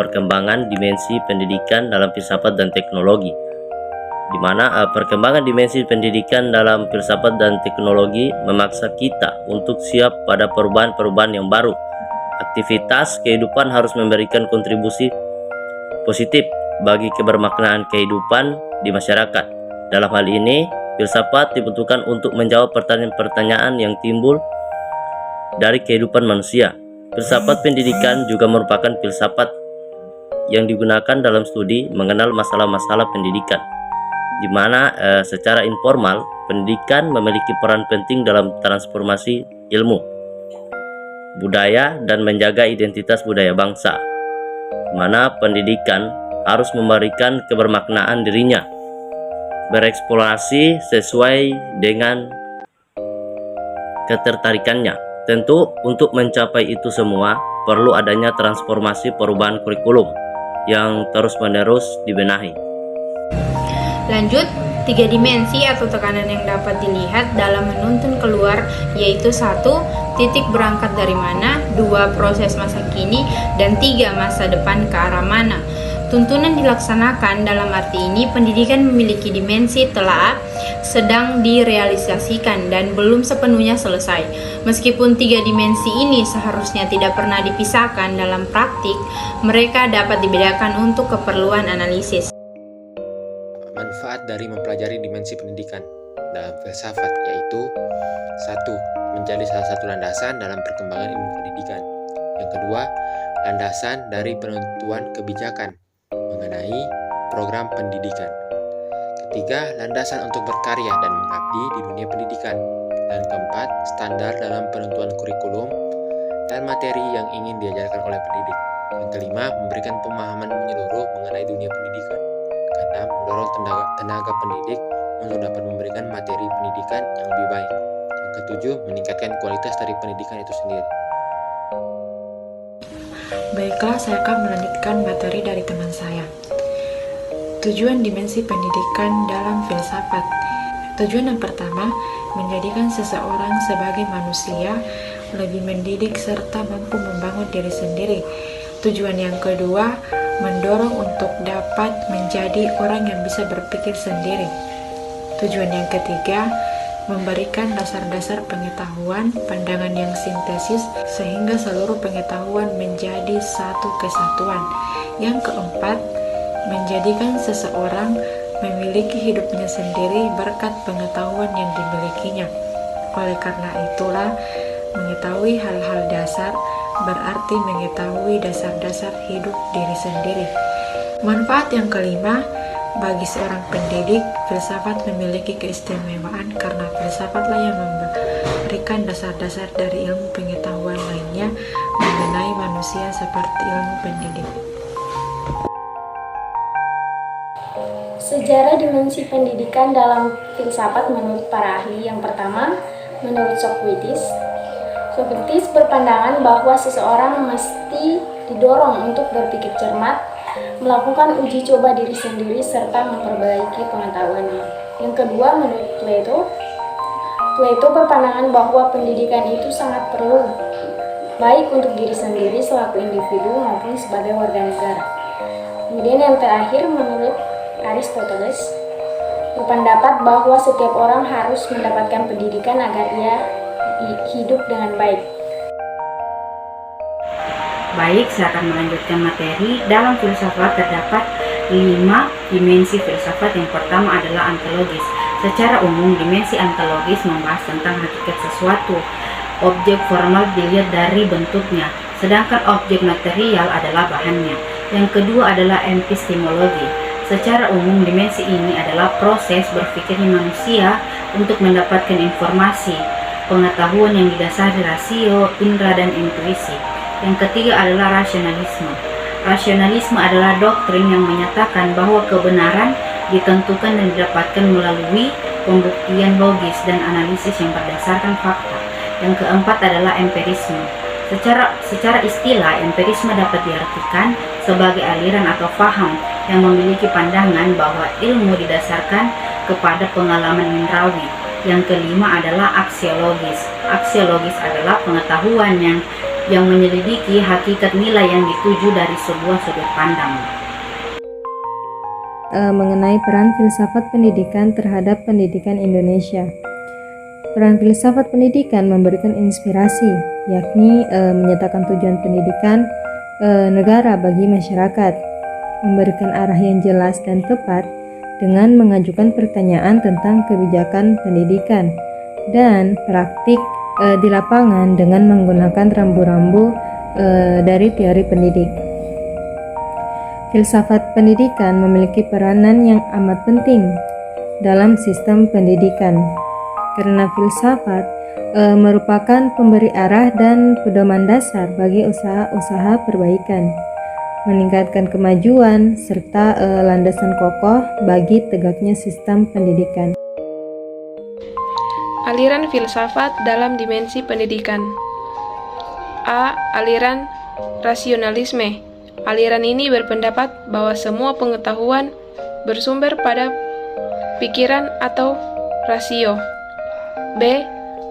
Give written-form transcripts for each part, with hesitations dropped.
perkembangan dimensi pendidikan dalam filsafat dan teknologi, di mana perkembangan dimensi pendidikan dalam filsafat dan teknologi memaksa kita untuk siap pada perubahan-perubahan yang baru. Aktivitas kehidupan harus memberikan kontribusi positif bagi kebermaknaan kehidupan di masyarakat. Dalam hal ini, filsafat dibutuhkan untuk menjawab pertanyaan-pertanyaan yang timbul dari kehidupan manusia. Filsafat pendidikan juga merupakan filsafat yang digunakan dalam studi mengenal masalah-masalah pendidikan, di mana secara informal pendidikan memiliki peran penting dalam transformasi ilmu, budaya, dan menjaga identitas budaya bangsa, di mana pendidikan harus memberikan kebermaknaan dirinya, bereksplorasi sesuai dengan ketertarikannya. Tentu untuk mencapai itu semua perlu adanya transformasi perubahan kurikulum yang terus-menerus dibenahi. Lanjut, 3 dimensi atau tekanan yang dapat dilihat dalam menuntun keluar yaitu 1. Titik berangkat dari mana, 2. Proses masa kini, dan 3. Masa depan ke arah mana. Tuntunan dilaksanakan dalam arti ini pendidikan memiliki dimensi telah sedang direalisasikan dan belum sepenuhnya selesai. Meskipun 3 dimensi ini seharusnya tidak pernah dipisahkan dalam praktik, mereka dapat dibedakan untuk keperluan analisis. Manfaat dari mempelajari dimensi pendidikan dalam filsafat yaitu 1. Menjadi salah satu landasan dalam perkembangan ilmu pendidikan. Yang kedua, landasan dari penentuan kebijakan mengenai program pendidikan. Ketiga, landasan untuk berkarya dan mengabdi di dunia pendidikan. Dan keempat, standar dalam penentuan kurikulum dan materi yang ingin diajarkan oleh pendidik. Yang kelima, memberikan pemahaman menyeluruh mengenai dunia pendidikan. Keenam, mendorong tenaga pendidik untuk dapat memberikan materi pendidikan yang lebih baik. Yang ketujuh, meningkatkan kualitas dari pendidikan itu sendiri. Baiklah, saya akan melanjutkan materi dari teman saya. Tujuan dimensi pendidikan dalam filsafat. Tujuan yang pertama, menjadikan seseorang sebagai manusia lebih mendidik serta mampu membangun diri sendiri. Tujuan yang kedua, mendorong untuk dapat menjadi orang yang bisa berpikir sendiri. Tujuan yang ketiga, memberikan dasar-dasar pengetahuan, pandangan yang sintesis, sehingga seluruh pengetahuan menjadi satu kesatuan. Yang keempat, menjadikan seseorang memiliki hidupnya sendiri berkat pengetahuan yang dimilikinya. Oleh karena itulah, mengetahui hal-hal dasar berarti mengetahui dasar-dasar hidup diri sendiri. Manfaat yang kelima, bagi seorang pendidik, filsafat memiliki keistimewaan karena filsafatlah yang memberikan dasar-dasar dari ilmu pengetahuan lainnya mengenai manusia seperti ilmu pendidik. Sejarah dimensi pendidikan dalam filsafat menurut para ahli. Yang pertama, menurut Socrates berpandangan bahwa seseorang mesti didorong untuk berpikir cermat, melakukan uji coba diri sendiri, serta memperbaiki pengetahuannya. Yang kedua, menurut Plato berpandangan bahwa pendidikan itu sangat perlu, baik untuk diri sendiri selaku individu maupun sebagai warga negara. Kemudian yang terakhir, menurut Aristoteles berpendapat bahwa setiap orang harus mendapatkan pendidikan agar ia hidup dengan baik. Baik, saya akan melanjutkan materi. Dalam filsafat terdapat 5 dimensi filsafat. Yang pertama adalah ontologis. Secara umum, dimensi ontologis membahas tentang hakikat sesuatu. Objek formal dilihat dari bentuknya, sedangkan objek material adalah bahannya. Yang kedua adalah epistemologi. Secara umum, dimensi ini adalah proses berpikirnya manusia untuk mendapatkan informasi, pengetahuan yang didasari rasio, indera, dan intuisi. Yang ketiga adalah rasionalisme. Rasionalisme adalah doktrin yang menyatakan bahwa kebenaran ditentukan dan didapatkan melalui pembuktian logis dan analisis yang berdasarkan fakta. Yang keempat adalah empirisme. Secara istilah, empirisme dapat diartikan sebagai aliran atau faham yang memiliki pandangan bahwa ilmu didasarkan kepada pengalaman indrawi. Yang kelima adalah aksiologis. Aksiologis adalah pengetahuan yang yang menyelidiki hakikat nilai yang dituju dari sebuah sudut pandang. Mengenai peran filsafat pendidikan terhadap pendidikan Indonesia. Peran filsafat pendidikan memberikan inspirasi, yakni menyatakan tujuan pendidikan negara bagi masyarakat, memberikan arah yang jelas dan tepat dengan mengajukan pertanyaan tentang kebijakan pendidikan, dan praktik di lapangan dengan menggunakan rambu-rambu dari teori pendidik. Filsafat pendidikan memiliki peranan yang amat penting dalam sistem pendidikan, karena filsafat merupakan pemberi arah dan pedoman dasar bagi usaha-usaha perbaikan, meningkatkan kemajuan, serta landasan kokoh bagi tegaknya sistem pendidikan. Aliran filsafat dalam dimensi pendidikan. A. Aliran rasionalisme. Aliran ini berpendapat bahwa semua pengetahuan bersumber pada pikiran atau rasio. B.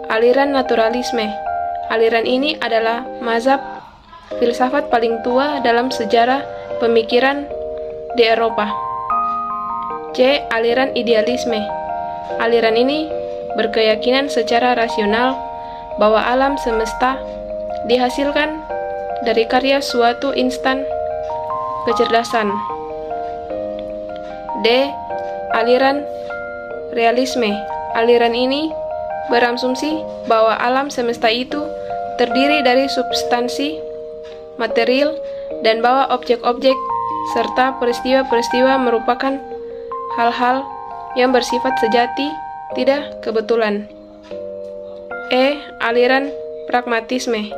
Aliran naturalisme. Aliran ini adalah mazhab filsafat paling tua dalam sejarah pemikiran di Eropa. C. Aliran idealisme. Aliran ini berkeyakinan secara rasional bahwa alam semesta dihasilkan dari karya suatu instan kecerdasan. D. Aliran realisme. Aliran ini berasumsi bahwa alam semesta itu terdiri dari substansi material dan bahwa objek-objek serta peristiwa-peristiwa merupakan hal-hal yang bersifat sejati, tidak kebetulan. E. Aliran pragmatisme.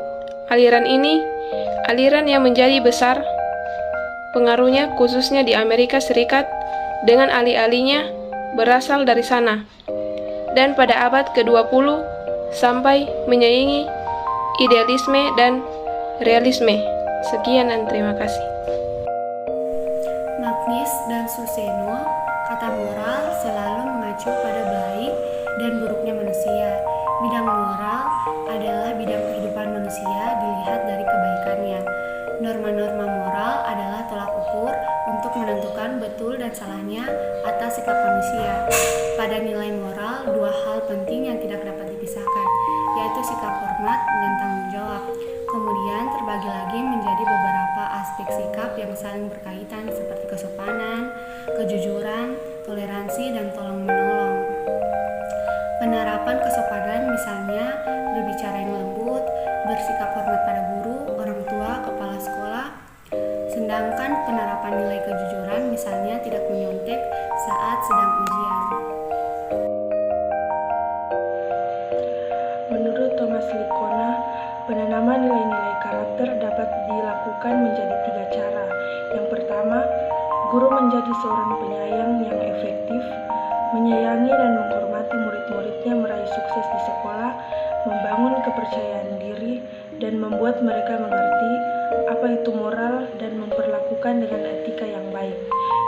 Aliran ini aliran yang menjadi besar pengaruhnya khususnya di Amerika Serikat dengan ahli-ahlinya berasal dari sana, dan pada abad ke-20 sampai menyaingi idealisme dan realisme. Sekian dan terima kasih. Magnus dan Suseno, kata moral selalu mengacu pada baik dan buruknya manusia. Bidang moral adalah bidang kehidupan manusia dilihat dari kebaikannya. Norma-norma moral adalah tolak ukur untuk menentukan betul dan salahnya atas sikap manusia. Pada nilai moral, dua hal penting yang tidak dapat dipisahkan, yaitu sikap hormat dan tanggung jawab. Kemudian terbagi lagi menjadi beberapa aspek sikap yang saling berkaitan seperti kesopanan, kejujuran, toleransi, dan tolong-menolong. Penerapan kesopanan misalnya berbicara yang lembut, bersikap hormat pada guru, orang tua, kepala sekolah. Sedangkan penerapan nilai kejujuran misalnya tidak menyontek saat sedang ujian. Menurut Thomas Lickona, penanaman nilai-nilai karakter dapat dilakukan menjadi 3 cara. Yang pertama, guru menjadi seorang penyayang yang efektif, menyayangi dan menghormati murid-muridnya meraih sukses di sekolah, membangun kepercayaan diri, dan membuat mereka mengerti apa itu moral dan memperlakukan dengan etika yang baik.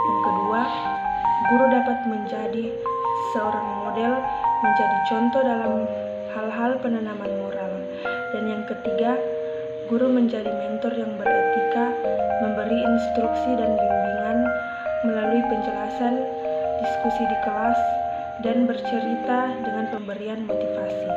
Yang kedua, guru dapat menjadi seorang model, menjadi contoh dalam hal-hal penanaman moral. Dan yang ketiga, guru menjadi mentor yang beretika, memberi instruksi dan bimbingan melalui penjelasan, diskusi di kelas, dan bercerita dengan pemberian motivasi.